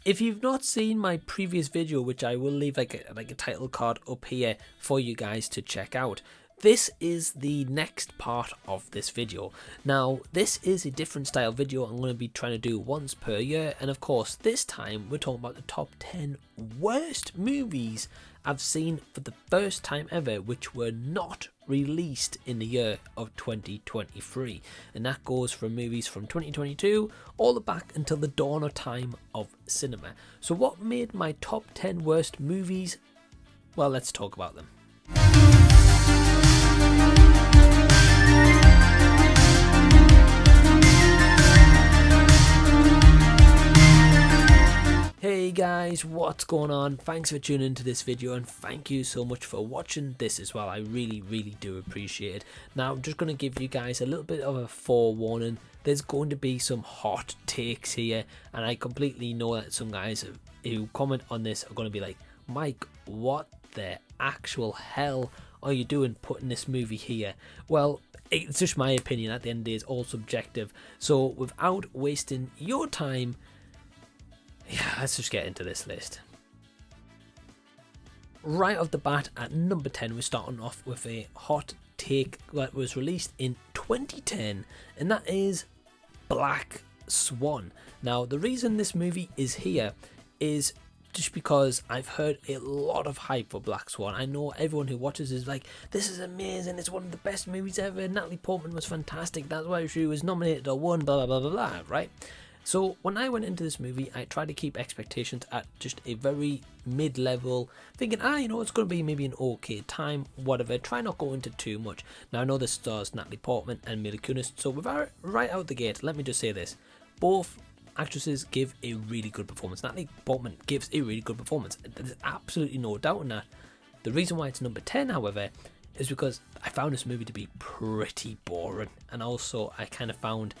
If you've not seen my previous video, which I will leave like a title card up here for you guys to check out, this is the next part of this video. Now, this is a different style video I'm going to be trying to do once per year, and of course this time we're talking about the top 10 worst movies I've seen for the first time ever, which were not released in the year of 2023, and that goes from movies from 2022 all the back until the dawn of time of cinema. So what made my top 10 worst movies? Well, let's talk about them. Hey guys, what's going on? Thanks for tuning into this video, and thank you so much for watching this as well. I really do appreciate it. Now, I'm just going to give you guys a little bit of a forewarning. There's going to be some hot takes here, and I completely know that some guys who comment on this are going to be like, Mike, what the actual hell are you doing putting this movie here? Well, it's just my opinion. At the end of the day, it's all subjective. So without wasting your time, yeah, let's just get into this list. Right off the bat, at number 10, we're starting off with a hot take that was released in 2010, and that is Black Swan. Now, the reason this movie is here is just because I've heard a lot of hype for Black Swan. I know everyone who watches is like, this is amazing, it's one of the best movies ever, Natalie Portman was fantastic, that's why she was nominated or won, blah blah blah blah blah, right? So when I went into this movie, I tried to keep expectations at just a very mid-level, thinking, you know, it's going to be maybe an okay time, whatever. Try not go into too much. Now, I know this stars Natalie Portman and Mila Kunis, so right out the gate, let me just say this. Both actresses give a really good performance. Natalie Portman gives a really good performance. There's absolutely no doubt in that. The reason why it's number 10, however, is because I found this movie to be pretty boring. And also, I kind of found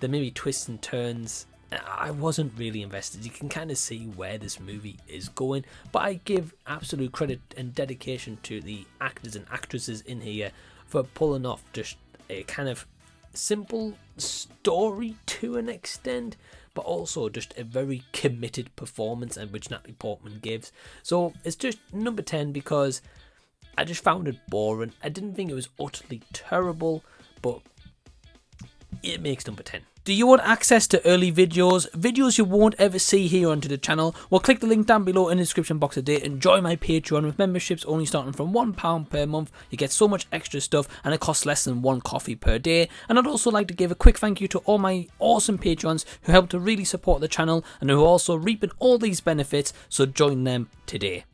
the maybe twists and turns, I wasn't really invested. You can kind of see where this movie is going, but I give absolute credit and dedication to the actors and actresses in here for pulling off just a kind of simple story to an extent, but also just a very committed performance, and which Natalie Portman gives. So it's just number 10 because I just found it boring. I didn't think it was utterly terrible, but it makes number 10. Do you want access to early videos you won't ever see here onto the channel? Well, click the link down below in the description box today and join my Patreon with memberships only starting from £1 per month. You get so much extra stuff, and it costs less than one coffee per day. And I'd also like to give a quick thank you to all my awesome patrons who help to really support the channel and who are also reaping all these benefits, so join them today.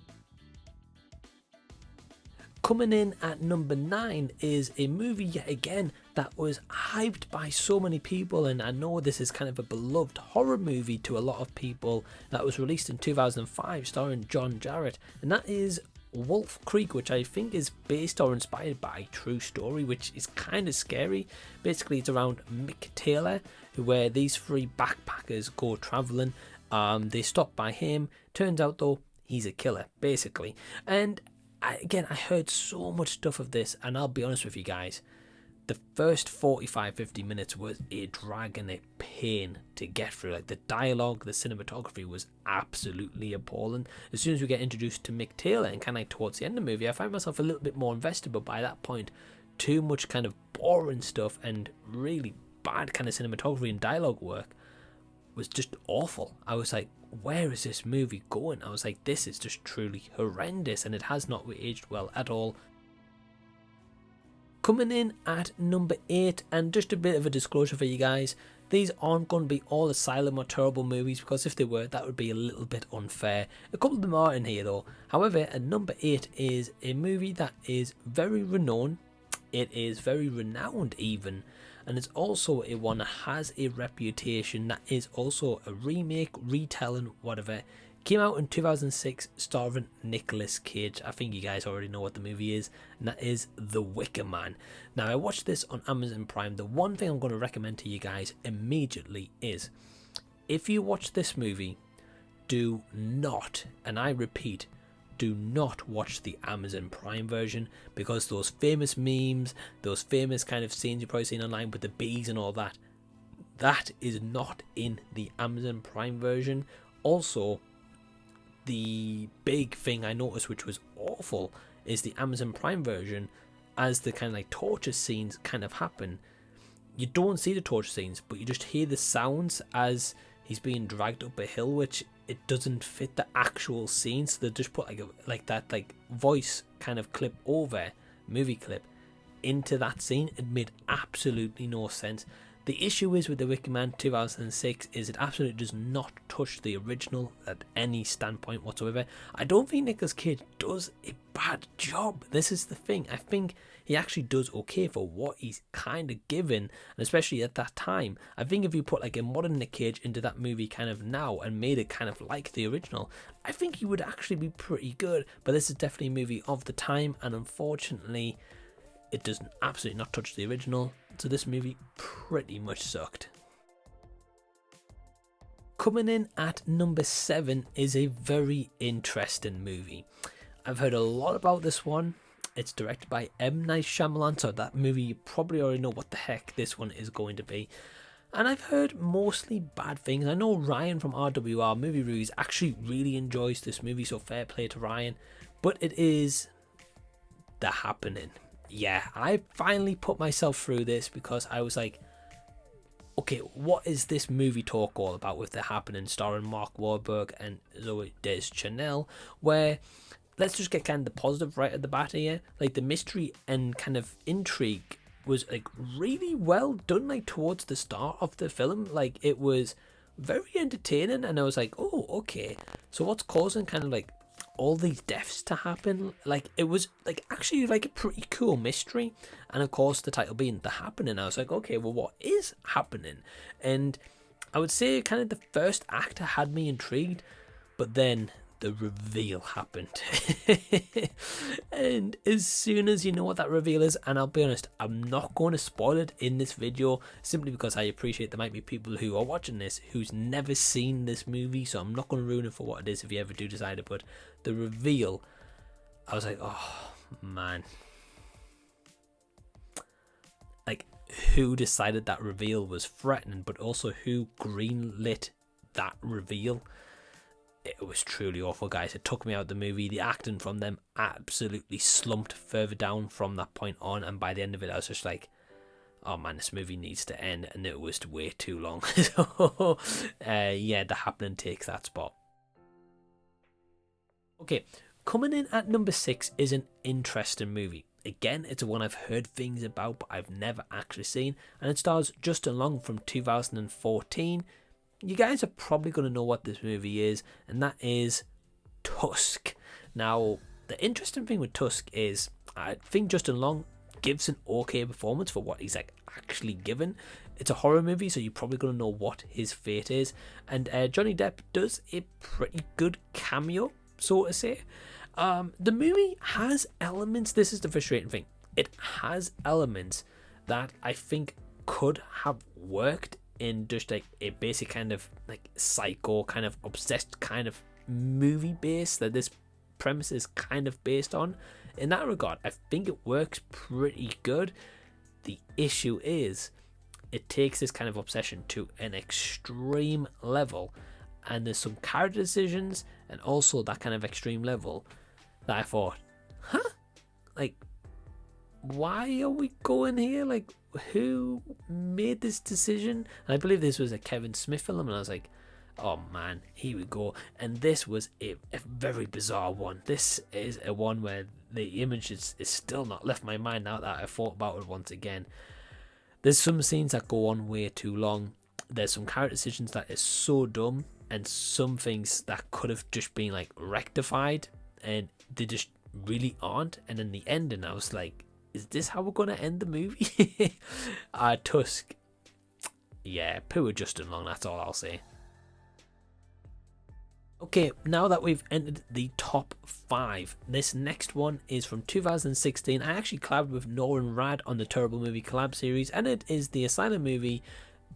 Coming in at number 9 is a movie yet again that was hyped by so many people, and I know this is kind of a beloved horror movie to a lot of people, that was released in 2005 starring John Jarratt, and that is Wolf Creek, which I think is based or inspired by a true story, which is kind of scary. Basically, it's around Mick Taylor, where these three backpackers go travelling. They stop by him. Turns out, though, he's a killer, basically. And I heard so much stuff of this, and I'll be honest with you guys, the first 45-50 minutes was a drag and a pain to get through. Like, the dialogue, the cinematography was absolutely appalling. As soon as we get introduced to Mick Taylor and kind of like towards the end of the movie, I find myself a little bit more invested, but by that point, too much kind of boring stuff and really bad kind of cinematography and dialogue work was just awful. I was like, where is this movie going? I was like, this is just truly horrendous, and it has not aged well at all. Coming in at number 8, and just a bit of a disclosure for you guys, these aren't going to be all Asylum or terrible movies, because if they were, that would be a little bit unfair. A couple of them are in here though. However, at number 8 is a movie that is very renowned. It is very renowned even, and it's also a one that has a reputation, that is also a remake, retelling, whatever. Came out in 2006, starring Nicolas Cage. I think you guys already know what the movie is, and that is The Wicker Man. Now, I watched this on Amazon Prime. The one thing I'm going to recommend to you guys immediately is, if you watch this movie, do not, and I repeat, do not watch the Amazon Prime version, because those famous memes, those famous kind of scenes you've probably seen online with the bees and all that, that is not in the Amazon Prime version. Also, the big thing I noticed, which was awful, is the Amazon Prime version, as the kind of like torture scenes kind of happen. You don't see the torture scenes, but you just hear the sounds as he's being dragged up a hill, which it doesn't fit the actual scene. So they just put that voice kind of clip over movie clip into that scene. It made absolutely no sense. The issue is with the Wicker Man 2006 is it absolutely does not touch the original at any standpoint whatsoever. I don't think Nicolas Cage does a bad job. This is the thing. I think he actually does okay for what he's kind of given, and especially at that time. I think if you put like a modern Nick Cage into that movie kind of now and made it kind of like the original, I think he would actually be pretty good. But this is definitely a movie of the time, and unfortunately it does absolutely not touch the original. So this movie pretty much sucked. Coming in at number 7 is a very interesting movie. I've heard a lot about this one. It's directed by M. Night Shyamalan, so that movie you probably already know what the heck this one is going to be. And I've heard mostly bad things. I know Ryan from RWR Movie Reviews actually really enjoys this movie, so fair play to Ryan. But it is The Happening. Yeah, I finally put myself through this because I was like, okay, what is this movie talk all about with The Happening, starring Mark Wahlberg and Zoe Deschanel, where let's just get kind of the positive right at the bat here. Like, the mystery and kind of intrigue was like really well done, like towards the start of the film. Like, it was very entertaining, and I was like, oh, okay, so what's causing kind of like all these deaths to happen? Like, it was like actually like a pretty cool mystery, and of course the title being The Happening, I was like, okay, well, what is happening? And I would say kind of the first act had me intrigued, but then the reveal happened. And as soon as you know what that reveal is, and I'll be honest, I'm not going to spoil it in this video simply because I appreciate there might be people who are watching this who's never seen this movie, so I'm not going to ruin it for what it is if you ever do decide it. But the reveal, I was like, oh man, like, who decided that reveal was threatening, but also who greenlit that reveal? It was truly awful, guys. It took me out of the movie. The acting from them absolutely slumped further down from that point on, and by the end of it I was just like, oh man, this movie needs to end, and it was way too long. So yeah, The Happening takes that spot. Okay, coming in at number 6 is an interesting movie. Again, it's one I've heard things about but I've never actually seen, and it stars Justin Long from 2014. You guys are probably going to know what this movie is, and that is Tusk. Now, the interesting thing with Tusk is I think Justin Long gives an okay performance for what he's like actually given. It's a horror movie, so you're probably going to know what his fate is. And Johnny Depp does a pretty good cameo, so to say. The movie has elements, this is the frustrating thing, it has elements that I think could have worked in just like a basic kind of like psycho kind of obsessed kind of movie base that this premise is kind of based on. In that regard, I think it works pretty good. The issue is it takes this kind of obsession to an extreme level, and there's some character decisions and also that kind of extreme level that I thought, like, why are we going here? Like, who made this decision? And I believe this was a Kevin Smith film, and I was like, oh man, here we go. And this was a very bizarre one. This is a one where the image is still not left my mind now that I thought about it once again. There's some scenes that go on way too long. There's some character decisions that is so dumb, and some things that could have just been like rectified, and they just really aren't. And in the ending, I was like, is this how we're going to end the movie? Tusk. Yeah, poor Justin Long, that's all I'll say. Okay, now that we've entered the top 5, this next one is from 2016. I actually collabed with Noran Rad on the Terrible Movie collab series, and it is the Asylum movie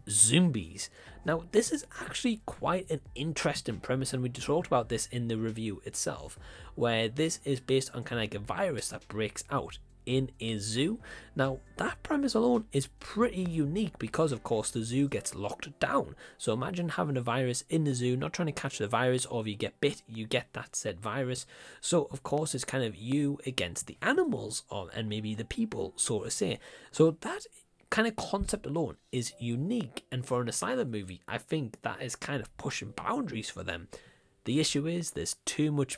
Zombies. Now, this is actually quite an interesting premise, and we talked about this in the review itself, where this is based on kind of like a virus that breaks out in a zoo. Now, that premise alone is pretty unique because, of course, the zoo gets locked down. So imagine having a virus in the zoo, not trying to catch the virus, or if you get bit, you get that said virus. So, of course, it's kind of you against the animals and maybe the people, so to say. So that kind of concept alone is unique, and for an Asylum movie, I think that is kind of pushing boundaries for them. The issue is there's too much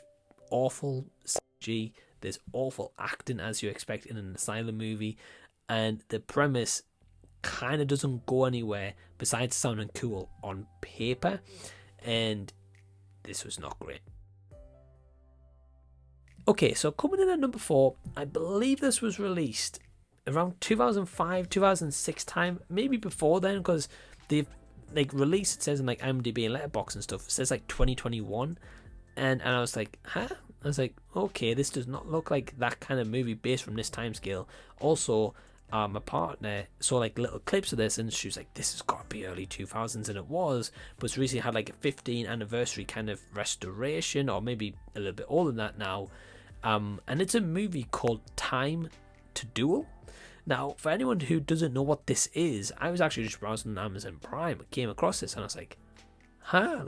awful CG, there's awful acting as you expect in an Asylum movie, and the premise kind of doesn't go anywhere besides sounding cool on paper, and this was not great. Okay, so coming in at number 4, I believe this was released around 2005, 2006 time, maybe before then, because they've released, it says in IMDb and Letterboxd and stuff, it says 2021, and I was like, huh? I was like, okay, this does not look like that kind of movie based from this time scale. Also, my partner saw little clips of this, and she was like, this has got to be early 2000s, and it was, but it's recently had a 15th anniversary kind of restoration, or maybe a little bit older than that now, and it's a movie called Time to Duel. Now, for anyone who doesn't know what this is, I was actually just browsing Amazon Prime and came across this, and I was like, huh?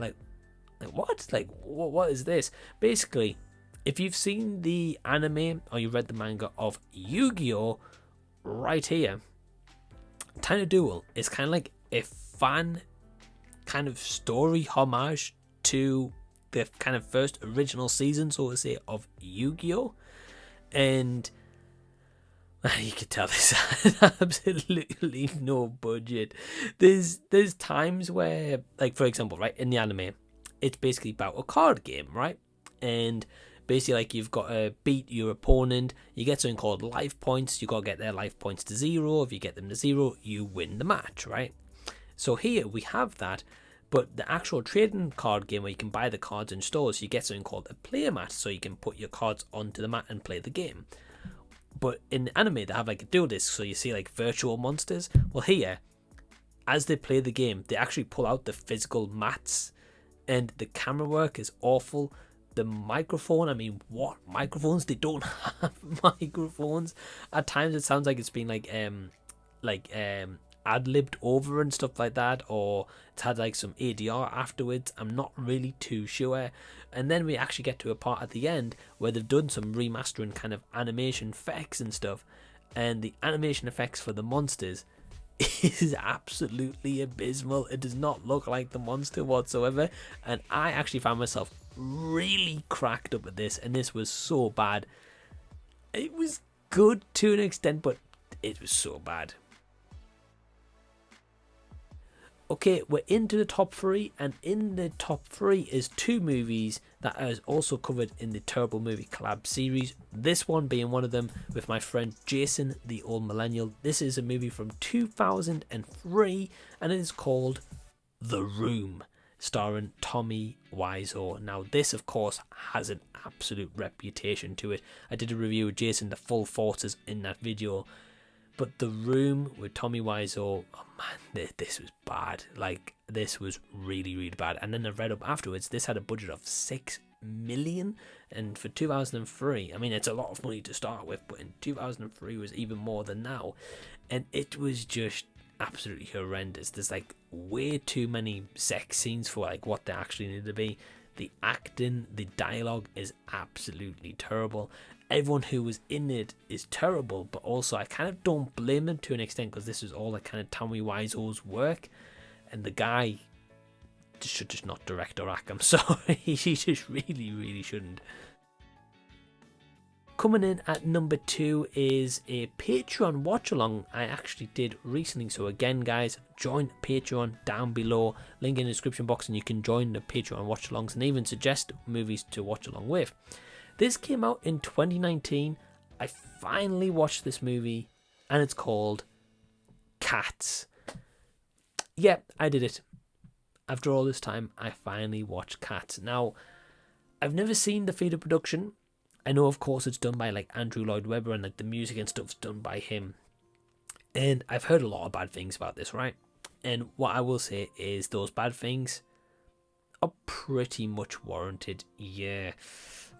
What? What is this? Basically, if you've seen the anime or you read the manga of Yu-Gi-Oh! Right here, Time to Duel is kind of like a fan kind of story homage to the kind of first original season, so to say, of Yu-Gi-Oh! And you can tell this had absolutely no budget. There's times where, for example, right, in the anime, it's basically about a card game, right? And basically, you've got to beat your opponent. You get something called life points. You got to get their life points to 0. If you get them to 0, you win the match, right? So here we have that, but the actual trading card game where you can buy the cards in stores, you get something called a player mat, so you can put your cards onto the mat and play the game. But in the anime, they have a duel disc, so you see virtual monsters. Well, here, as they play the game, they actually pull out the physical mats, and the camera work is awful. The microphone, what microphones? They don't have microphones. At times, it sounds like it's been ad-libbed over and stuff like that, or it's had some ADR afterwards. I'm not really too sure. And then we actually get to a part at the end where they've done some remastering kind of animation effects and stuff, and the animation effects for the monsters is absolutely abysmal. It does not look like the monster whatsoever, and I actually found myself really cracked up at this, and this was so bad. It was good to an extent, but it was so bad. Okay, we're into the top 3, and in the top 3 is 2 movies that is also covered in the Terrible Movie Collab series. This one being one of them with my friend Jason, the Old Millennial. This is a movie from 2003, and it is called The Room, starring Tommy Wiseau. Now, this, of course, has an absolute reputation to it. I did a review with Jason, the full forces in that video. But The Room with Tommy Wiseau, oh man, this was bad. This was really, really bad. And then I read up afterwards, this had a budget of $6 million. And for 2003, it's a lot of money to start with, but in 2003 was even more than now. And it was just absolutely horrendous. There's way too many sex scenes for what they actually need to be. The acting, the dialogue is absolutely terrible. Everyone who was in it is terrible, but also I kind of don't blame them to an extent, because this is all kind of Tommy Wiseau's work, and the guy should just not direct or act. I'm sorry, he just really, really shouldn't. Coming in at number 2 is a Patreon watch along I actually did recently. So again, guys, join Patreon down below, link in the description box, and you can join the Patreon watch alongs and even suggest movies to watch along with. This came out in 2019. I finally watched this movie, and it's called Cats. Yeah, I did it. After all this time, I finally watched Cats. Now, I've never seen the feature production. I know, of course, it's done by Andrew Lloyd Webber, and the music and stuff's done by him. And I've heard a lot of bad things about this, right? And what I will say is those bad things are pretty much warranted. Yeah.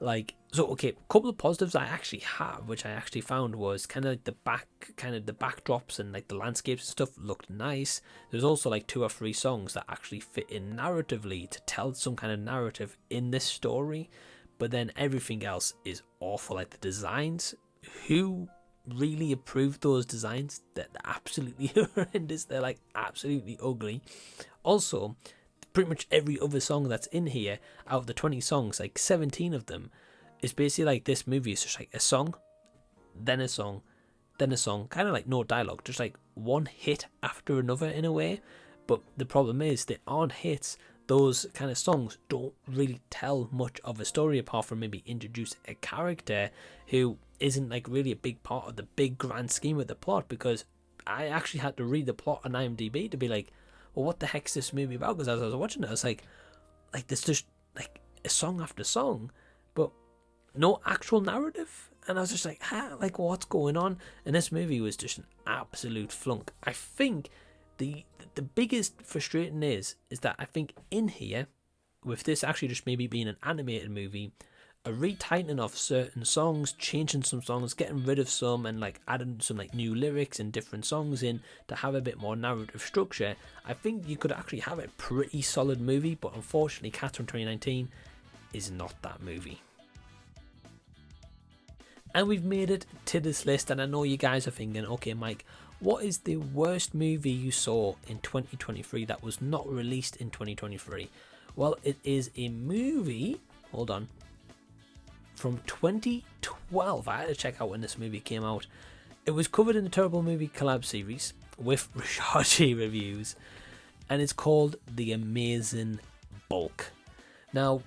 Like, so okay, a couple of positives I actually have, which I actually found, was kind of like the backdrops and like the landscapes and stuff looked nice. There's also like 2 or 3 songs that actually fit in narratively to tell some kind of narrative in this story, but then everything else is awful. Like the designs, who really approved those designs? They're absolutely horrendous. They're like absolutely ugly. Also, pretty much every other song that's in here, out of the 20 songs, like 17 of them, is basically like this movie is just like a song, then a song, then a song, kind of like no dialogue, just like one hit after another in a way. But the problem is they aren't hits. Those kind of songs don't really tell much of a story apart from maybe introduce a character who isn't like really a big part of the big grand scheme of the plot, because I actually had to read the plot on IMDb to be like, well, what the heck's this movie about? Because as I was watching it, I was like there's just like a song after song, but no actual narrative. And I was just like, like what's going on? And this movie was just an absolute flunk. I think the biggest frustrating is that I think in here, with this actually just maybe being an animated movie, a retightening of certain songs, changing some songs, getting rid of some, and like adding some like new lyrics and different songs in to have a bit more narrative structure, I think you could actually have a pretty solid movie. But unfortunately, Cats from 2019 is not that movie. And we've made it to this list, and I know you guys are thinking, okay Mike, what is the worst movie you saw in 2023 that was not released in 2023? Well, it is a movie, hold on, from 2012. I had to check out when this movie came out. It was covered in the Terrible Movie collab series with RWR Reviews, and it's called The Amazing Bulk. Now,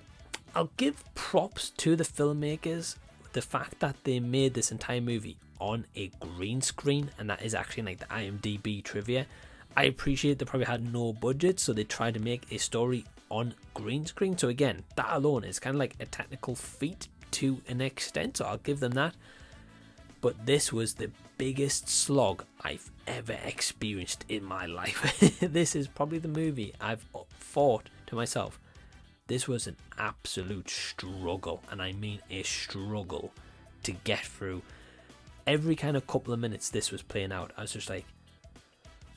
I'll give props to the filmmakers, the fact that they made this entire movie on a green screen, and that is actually like the IMDb trivia. I appreciate they probably had no budget, so they tried to make a story on green screen. So again, that alone is kind of like a technical feat to an extent, so I'll give them that. But this was the biggest slog I've ever experienced in my life. This is probably the movie I've thought to myself, this was an absolute struggle, and I mean a struggle, to get through. Every kind of couple of minutes this was playing out, I was just like,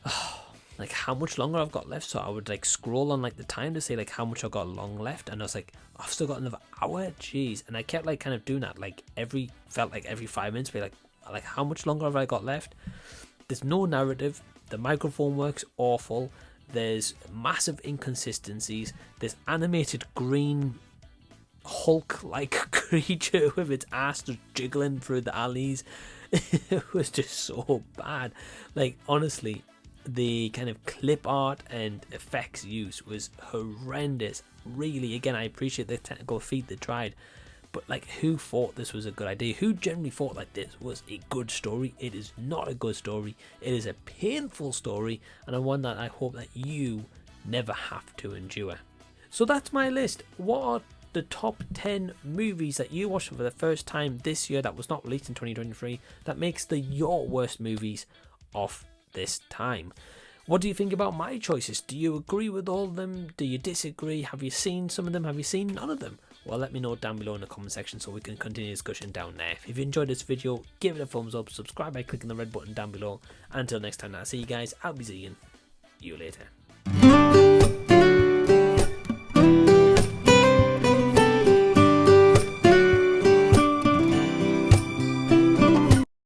oh, like how much longer I've got left. So I would like scroll on like the time to say like how much I've got long left, and I was like, I've still got another hour, jeez. And I kept like kind of doing that, like every 5 minutes, be like how much longer have I got left? There's no narrative, the microphone works awful, there's massive inconsistencies, there's animated green Hulk-like creature with its ass just jiggling through the alleys. It was just so bad. Like honestly, the kind of clip art and effects use was horrendous. Really, again, I appreciate the technical feat they tried, but like, who thought this was a good idea? Who generally thought like this was a good story? It is not a good story. It is a painful story, and one that I hope that you never have to endure. So that's my list. What are the top 10 movies that you watched for the first time this year that was not released in 2023 that makes your worst movies of this time? What do you think about my choices? Do you agree with all of them? Do you disagree? Have you seen some of them? Have you seen none of them? Well, let me know down below in the comment section so we can continue discussion down there. If you enjoyed this video, give it a thumbs up, subscribe by clicking the red button down below, and until next time, I'll see you guys. I'll be seeing you later.